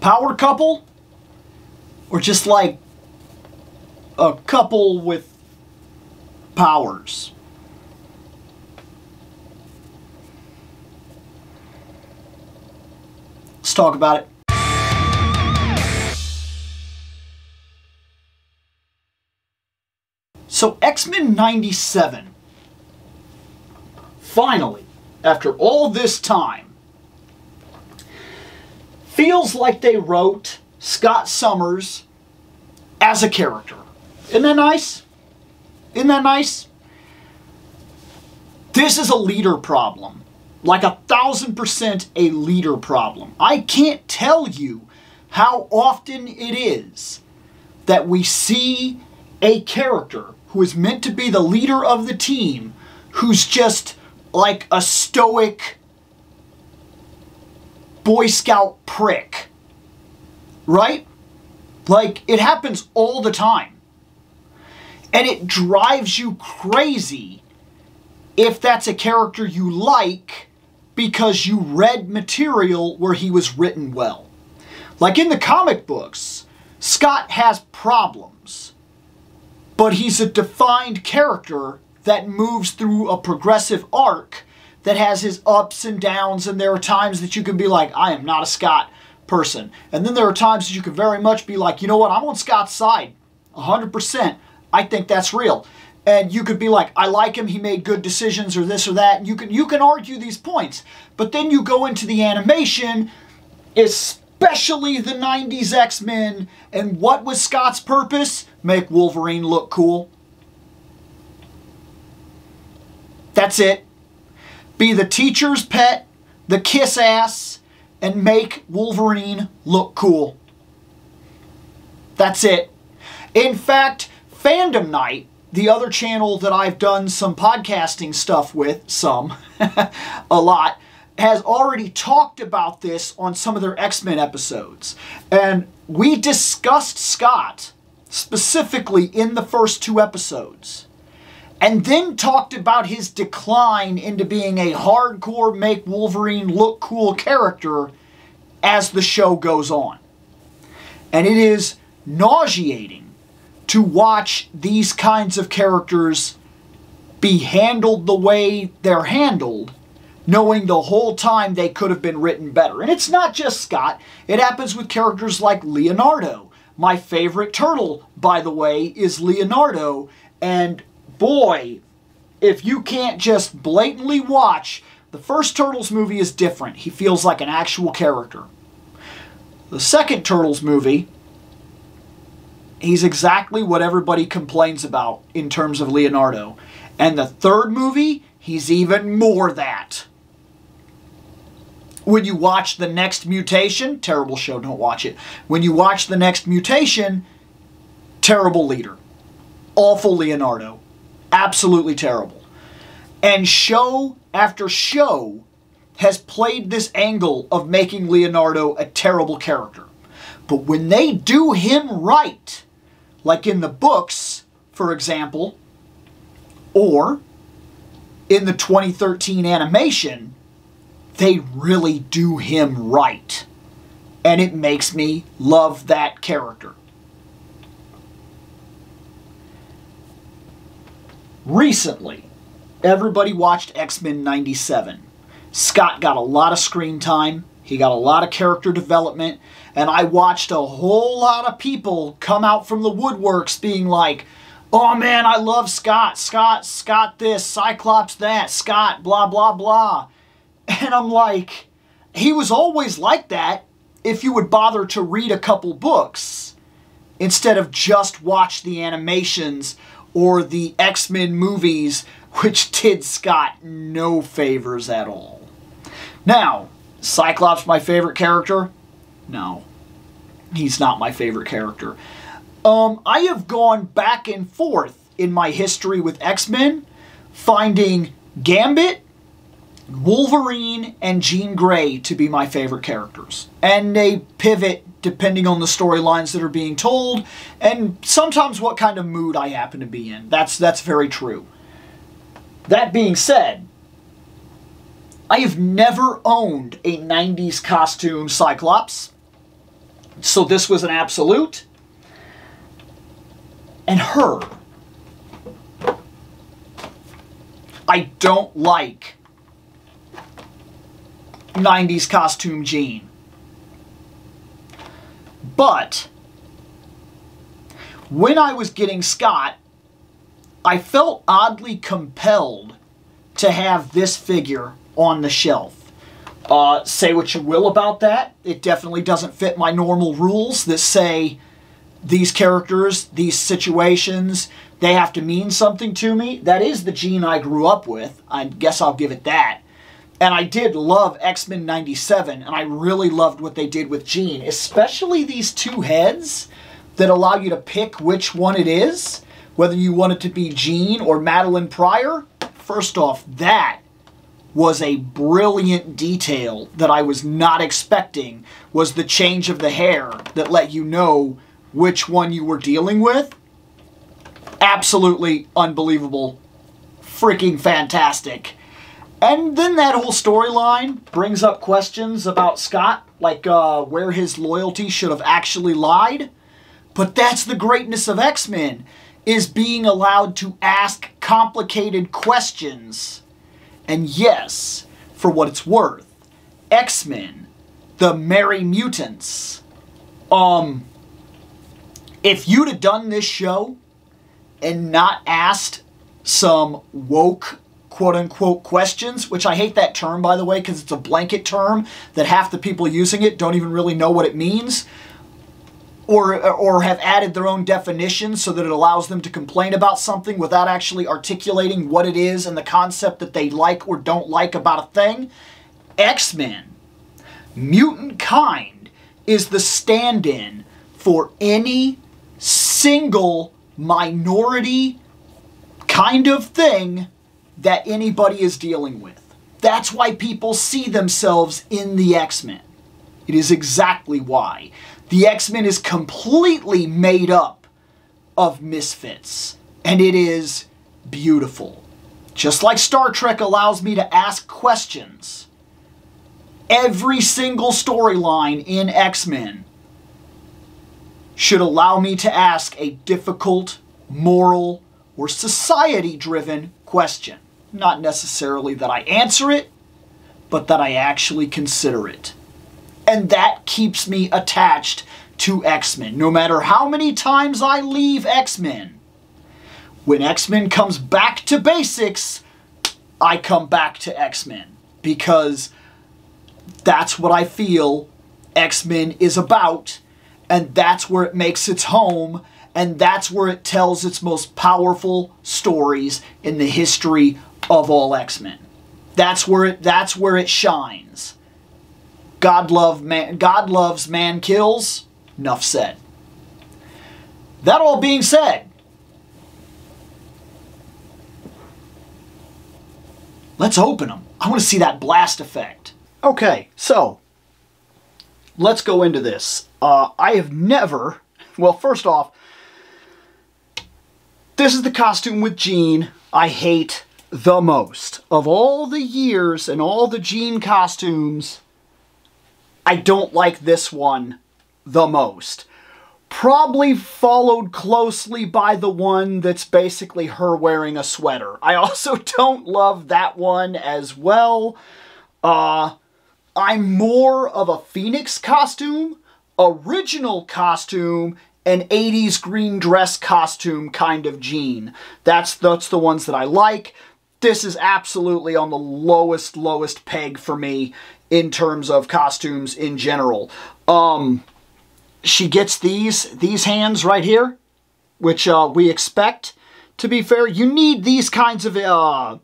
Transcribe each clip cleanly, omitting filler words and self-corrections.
Power couple? Or just like a couple with powers? Let's talk about it. So X-Men 97, finally, after all this time, feels like they wrote Scott Summers as a character. Isn't that nice? Isn't that nice? This is a leader problem. Like 1,000% a leader problem. I can't tell you how often it is that we see a character who is meant to be the leader of the team who's just like a stoic Boy Scout prick. Right? Like, it happens all the time. And it drives you crazy if that's a character you like because you read material where he was written well. Like in the comic books, Scott has problems, but he's a defined character that moves through a progressive arc that has his ups and downs, and there are times that you can be like, I am not a Scott person. And then there are times that you can very much be like, you know what, I'm on Scott's side, 100%. I think that's real. And you could be like, I like him, he made good decisions, or this or that. And you can argue these points. But then you go into the animation, especially the 90s X-Men, and what was Scott's purpose? Make Wolverine look cool. That's it. Be the teacher's pet, the kiss ass, and make Wolverine look cool. That's it. In fact, Fandom Night, the other channel that I've done some podcasting stuff with, a lot, has already talked about this on some of their X-Men episodes. And we discussed Scott specifically in the first 2 episodes. And then talked about his decline into being a hardcore make Wolverine look cool character as the show goes on. And it is nauseating to watch these kinds of characters be handled the way they're handled, knowing the whole time they could have been written better. And it's not just Scott. It happens with characters like Leonardo. My favorite turtle, by the way, is Leonardo. And boy, if you can't just blatantly watch, the first Turtles movie is different. He feels like an actual character. The second Turtles movie, he's exactly what everybody complains about in terms of Leonardo. And the third movie, he's even more that. When you watch The Next Mutation, terrible show, don't watch it. When you watch The Next Mutation, terrible leader. Awful Leonardo. Absolutely terrible. And show after show has played this angle of making Leonardo a terrible character. But when they do him right, like in the books, for example, or in the 2013 animation, they really do him right. And it makes me love that character. Recently, everybody watched X-Men 97. Scott got a lot of screen time. He got a lot of character development. And I watched a whole lot of people come out from the woodworks being like, oh man, I love Scott. Scott this, Cyclops that, Scott blah, blah, blah. And I'm like, he was always like that if you would bother to read a couple books instead of just watch the animations or the X-Men movies, which did Scott no favors at all. Now, Cyclops my favorite character? No, he's not my favorite character. I have gone back and forth in my history with X-Men, finding Gambit, Wolverine, and Jean Grey to be my favorite characters. And they pivot depending on the storylines that are being told, and sometimes what kind of mood I happen to be in. That's very true. That being said, I have never owned a 90s costume Cyclops. So this was an absolute. And her. I don't like 90s costume Jean. But when I was getting Scott, I felt oddly compelled to have this figure on the shelf. Say what you will about that. It definitely doesn't fit my normal rules that say these characters, these situations, they have to mean something to me. That is the Jean I grew up with. I guess I'll give it that. And I did love X-Men 97, and I really loved what they did with Jean, especially these two heads that allow you to pick which one it is, whether you want it to be Jean or Madeline Pryor. First off, that was a brilliant detail that I was not expecting, was the change of the hair that let you know which one you were dealing with. Absolutely unbelievable. Freaking fantastic. And then that whole storyline brings up questions about Scott, like where his loyalty should have actually lied. But that's the greatness of X-Men, is being allowed to ask complicated questions. And yes, for what it's worth, X-Men, the Merry Mutants, if you'd have done this show and not asked some woke, quote-unquote, questions, which I hate that term, by the way, because it's a blanket term that half the people using it don't even really know what it means, or have added their own definition so that it allows them to complain about something without actually articulating what it is and the concept that they like or don't like about a thing. X-Men, mutant kind, is the stand-in for any single minority kind of thing that anybody is dealing with. That's why people see themselves in the X-Men. It is exactly why. The X-Men is completely made up of misfits, and it is beautiful. Just like Star Trek allows me to ask questions, every single storyline in X-Men should allow me to ask a difficult, moral, or society-driven question. Not necessarily that I answer it, but that I actually consider it. And that keeps me attached to X-Men. No matter how many times I leave X-Men, when X-Men comes back to basics, I come back to X-Men. Because that's what I feel X-Men is about, and that's where it makes its home, and that's where it tells its most powerful stories in the history of all X-Men. That's where it shines. God loves, man kills. Enough said. That all being said, let's open them. I want to see that blast effect. Okay, so let's go into this. I have never, well, first off, this is the costume with Jean I hate the most. Of all the years and all the Jean costumes, I don't like this one the most. Probably followed closely by the one that's basically her wearing a sweater. I also don't love that one as well. I'm more of a Phoenix costume, original costume, and 80s green dress costume kind of Jean. That's the ones that I like. This is absolutely on the lowest peg for me in terms of costumes in general. She gets these hands right here, which we expect. To be fair, you need these kinds of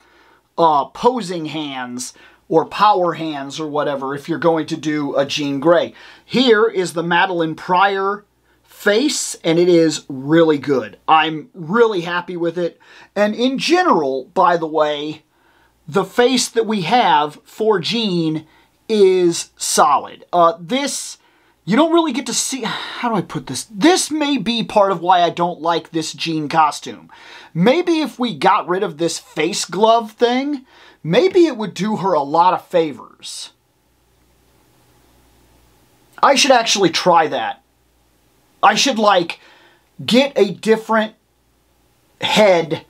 posing hands or power hands or whatever if you're going to do a Jean Grey. Here is the Madeline Pryor face, and it is really good. I'm really happy with it. And in general, by the way, the face that we have for Jean is solid. This, you don't really get to see, how do I put this? This may be part of why I don't like this Jean costume. Maybe if we got rid of this face glove thing, maybe it would do her a lot of favors. I should actually try that I should, like, get a different head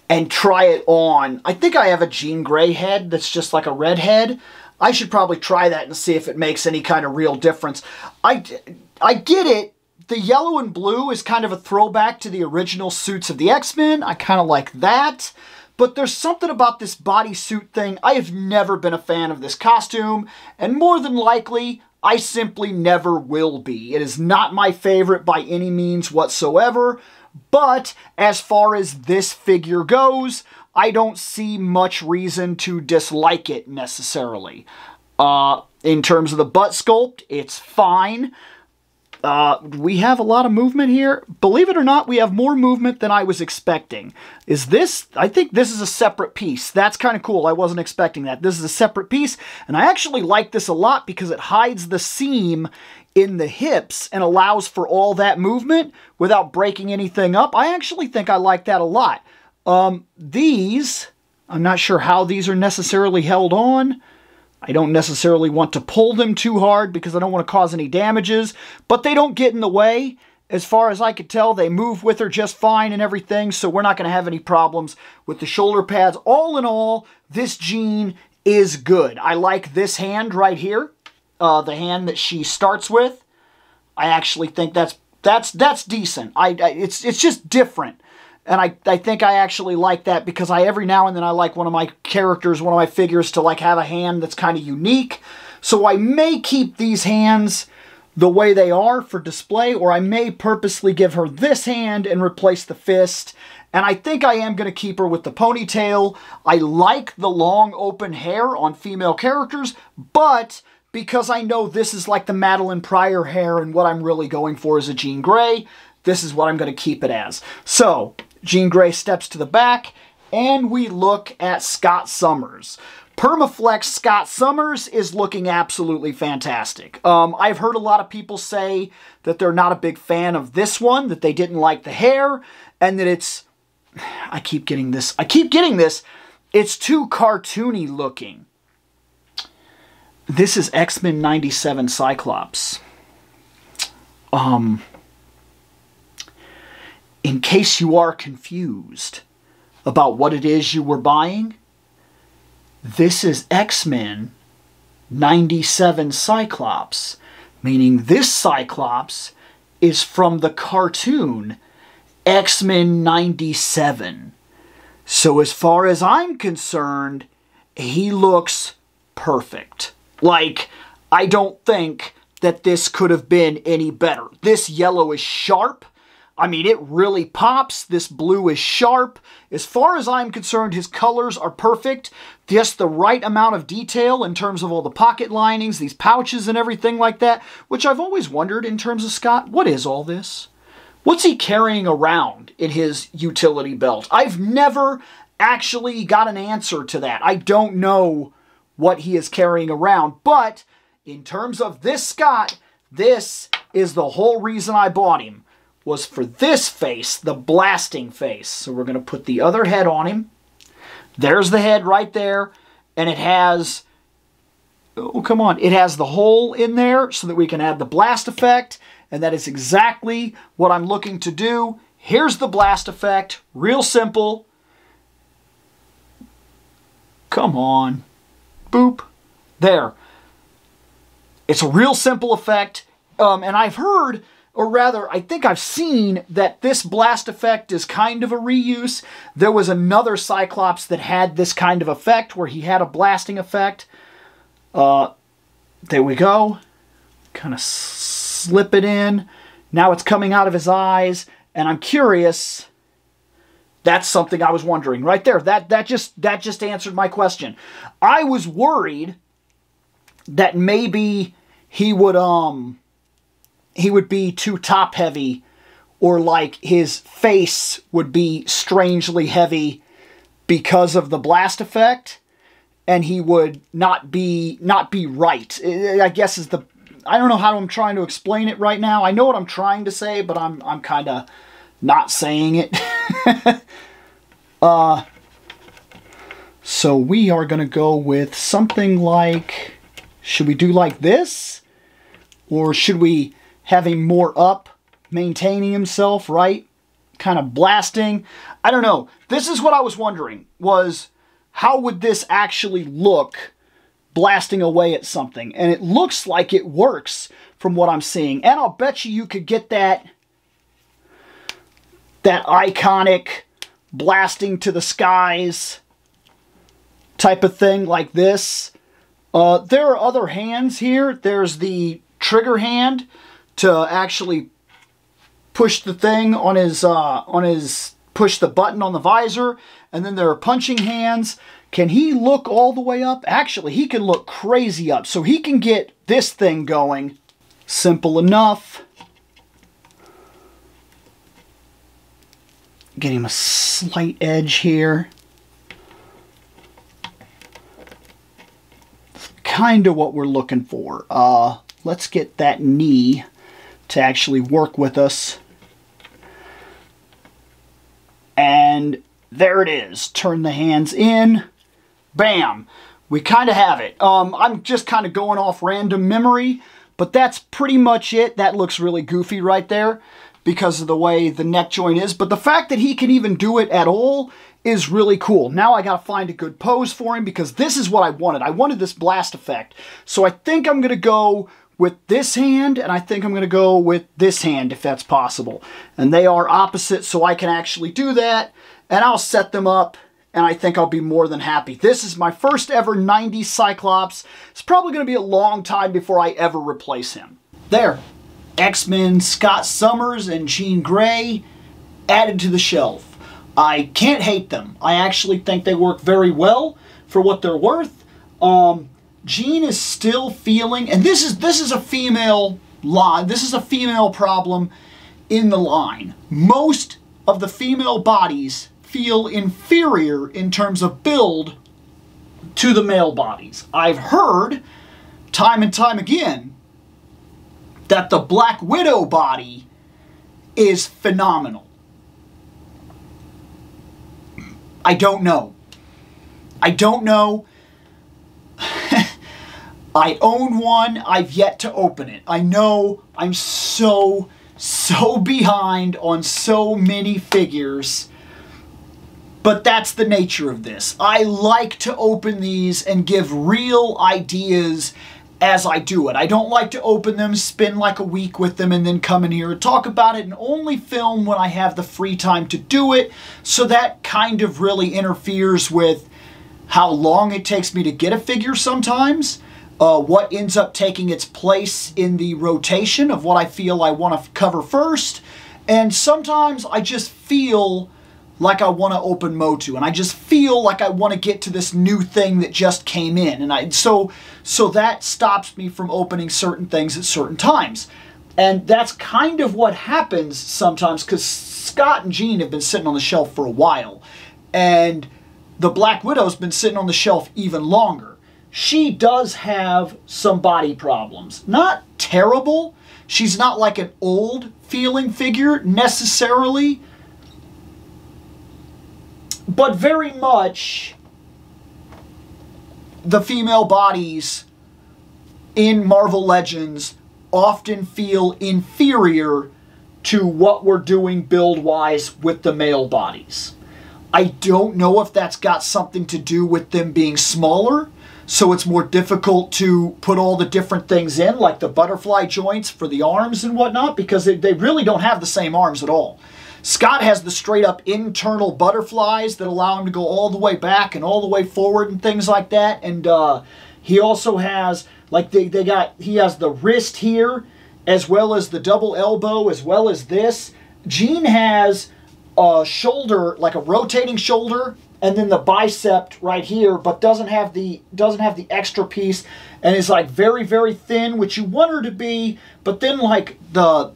and try it on. I think I have a Jean Grey head that's just like a red head. I should probably try that and see if it makes any kind of real difference. I get it. The yellow and blue is kind of a throwback to the original suits of the X-Men. I kind of like that. But there's something about this bodysuit thing. I have never been a fan of this costume. And more than likely, I simply never will be. It is not my favorite by any means whatsoever. But as far as this figure goes, I don't see much reason to dislike it necessarily. In terms of the butt sculpt, it's fine. We have a lot of movement here. Believe it or not, we have more movement than I was expecting. Is this? I think this is a separate piece. That's kind of cool. I wasn't expecting that. This is a separate piece, and I actually like this a lot because it hides the seam in the hips and allows for all that movement without breaking anything up. I actually think I like that a lot. These, I'm not sure how these are necessarily held on. I don't necessarily want to pull them too hard because I don't want to cause any damages, but they don't get in the way. As far as I could tell, they move with her just fine and everything, so we're not going to have any problems with the shoulder pads. All in all, this Jean is good. I like this hand right here, the hand that she starts with. I actually think that's decent. It's just different. And I think I actually like that because every now and then I like one of my characters, one of my figures to like have a hand that's kind of unique. So I may keep these hands the way they are for display, or I may purposely give her this hand and replace the fist. And I think I am going to keep her with the ponytail. I like the long open hair on female characters, but because I know this is like the Madeline Pryor hair and what I'm really going for is a Jean Grey, this is what I'm going to keep it as. So Jean Grey steps to the back, and we look at Scott Summers. Permaflex Scott Summers is looking absolutely fantastic. I've heard a lot of people say that they're not a big fan of this one, that they didn't like the hair, and that it's... I keep getting this. It's too cartoony looking. This is X-Men 97 Cyclops. In case you are confused about what it is you were buying, this is X-Men 97 Cyclops, meaning this Cyclops is from the cartoon X-Men 97. So as far as I'm concerned, he looks perfect. Like, I don't think that this could have been any better. This yellow is sharp. I mean, it really pops. This blue is sharp. As far as I'm concerned, his colors are perfect. Just the right amount of detail in terms of all the pocket linings, these pouches and everything like that, which I've always wondered in terms of Scott, what is all this? What's he carrying around in his utility belt? I've never actually got an answer to that. I don't know what he is carrying around, but in terms of this Scott, this is the whole reason I bought him, was for this face, the blasting face. So we're going to put the other head on him. There's the head right there, and it has, oh, come on, it has the hole in there so that we can add the blast effect, and that is exactly what I'm looking to do. Here's the blast effect, real simple. Come on. Boop. There. It's a real simple effect, and I've heard, or rather, I think I've seen that this blast effect is kind of a reuse. There was another Cyclops that had this kind of effect, where he had a blasting effect. There we go. Kind of slip it in. Now it's coming out of his eyes, and I'm curious. That's something I was wondering right there. That just answered my question. I was worried that maybe he would be too top heavy, or like his face would be strangely heavy because of the blast effect, and he would not be right. I guess is the, I don't know how I'm trying to explain it right now. I know what I'm trying to say, but I'm kind of not saying it. So we are going to go with something like, should we do like this? Or should we have him more up, maintaining himself, right? Kind of blasting. I don't know. This is what I was wondering, was how would this actually look blasting away at something? And it looks like it works from what I'm seeing. And I'll bet you could get that iconic blasting to the skies type of thing like this. There are other hands here. There's the trigger hand to actually push the thing on his push the button on the visor, and then there are punching hands. Can he look all the way up? Actually, he can look crazy up, so he can get this thing going. Simple enough. Get him a slight edge here. Kind of what we're looking for. Let's get that knee to actually work with us. And there it is. Turn the hands in. Bam. We kind of have it. I'm just kind of going off random memory, but that's pretty much it. That looks really goofy right there because of the way the neck joint is. But the fact that he can even do it at all is really cool. Now I got to find a good pose for him because this is what I wanted. I wanted this blast effect. So I think I'm going to go with this hand, and I think I'm going to go with this hand if that's possible. And they are opposite, so I can actually do that, and I'll set them up, and I think I'll be more than happy. This is my first ever 90s Cyclops. It's probably going to be a long time before I ever replace him. There. X-Men Scott Summers and Jean Grey added to the shelf. I can't hate them. I actually think they work very well for what they're worth. Jean is still feeling, and this is a female line. This is a female problem in the line. Most of the female bodies feel inferior in terms of build to the male bodies. I've heard time and time again that the Black Widow body is phenomenal. I don't know. I don't know. I own one. I've yet to open it. I know I'm so behind on so many figures, but that's the nature of this. I like to open these and give real ideas as I do it. I don't like to open them, spend like a week with them, and then come in here and talk about it and only film when I have the free time to do it. So that kind of really interferes with how long it takes me to get a figure sometimes. What ends up taking its place in the rotation of what I feel I want to cover first. And sometimes I just feel like I want to open Motu, and I just feel like I want to get to this new thing that just came in, and so that stops me from opening certain things at certain times. And that's kind of what happens sometimes, because Scott and Jean have been sitting on the shelf for a while, and the Black Widow's been sitting on the shelf even longer. She does have some body problems. Not terrible. She's not like an old feeling figure necessarily, but very much the female bodies in Marvel Legends often feel inferior to what we're doing build-wise with the male bodies. I don't know if that's got something to do with them being smaller, so it's more difficult to put all the different things in, like the butterfly joints for the arms and whatnot, because they really don't have the same arms at all. Scott has the straight up internal butterflies that allow him to go all the way back and all the way forward and things like that. And he also has, like he has the wrist here, as well as the double elbow, as well as this. Jean has a shoulder, like a rotating shoulder, and then the bicep right here, but doesn't have the extra piece, and is like very, very thin, which you want her to be, but then like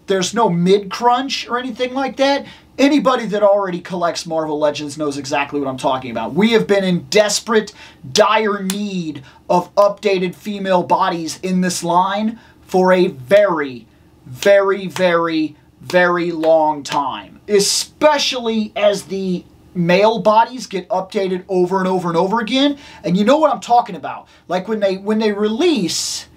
there's no mid crunch or anything like that. Anybody that already collects Marvel Legends knows exactly what I'm talking about. We have been in desperate, dire need of updated female bodies in this line for a very, very, very, very long time, especially as the male bodies get updated over and over and over again. And you know what I'm talking about. Like when they release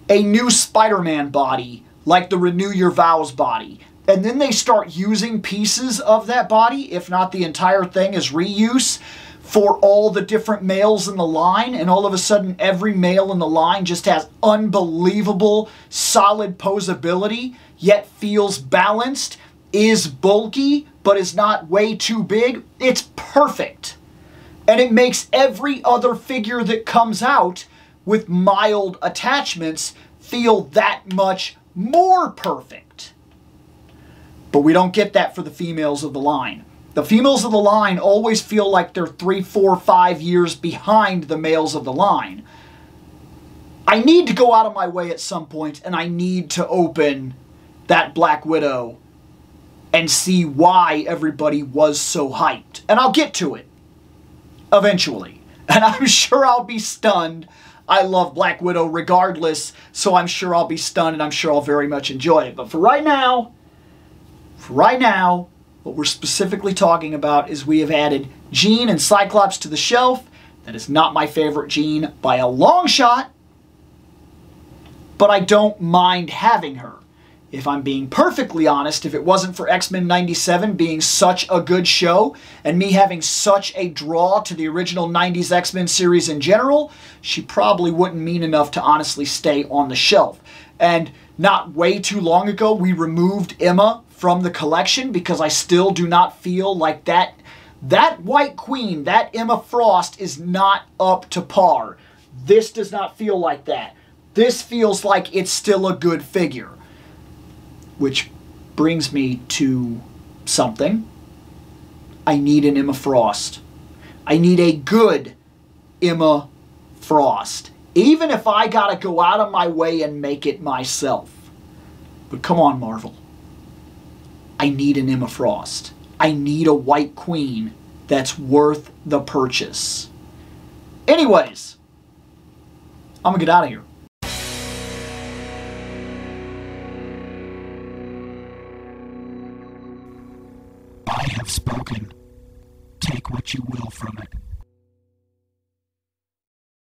a new Spider-Man body, like the Renew Your Vows body, and then they start using pieces of that body, if not the entire thing, as reuse for all the different males in the line, and all of a sudden every male in the line just has unbelievable solid posability, yet feels balanced, is bulky, but is not way too big. It's perfect. And it makes every other figure that comes out with mild attachments feel that much more perfect. But we don't get that for the females of the line. The females of the line always feel like they're 3, 4, 5 years behind the males of the line. I need to go out of my way at some point, and I need to open that Black Widow and see why everybody was so hyped. And I'll get to it eventually. And I'm sure I'll be stunned. I love Black Widow regardless, so I'm sure I'll be stunned and I'm sure I'll very much enjoy it. But for right now, what we're specifically talking about is we have added Jean and Cyclops to the shelf. That is not my favorite Jean by a long shot, but I don't mind having her. If I'm being perfectly honest, if it wasn't for X-Men 97 being such a good show and me having such a draw to the original 90s X-Men series in general, she probably wouldn't mean enough to honestly stay on the shelf. And not way too long ago, we removed Emma from the collection because I still do not feel like that White Queen, that Emma Frost, is not up to par. This does not feel like that. This feels like it's still a good figure. Which brings me to something. I need an Emma Frost. I need a good Emma Frost. Even if I gotta go out of my way and make it myself. But come on, Marvel. I need an Emma Frost. I need a White Queen that's worth the purchase. Anyways, I'm gonna get out of here. I have spoken. Take what you will from it.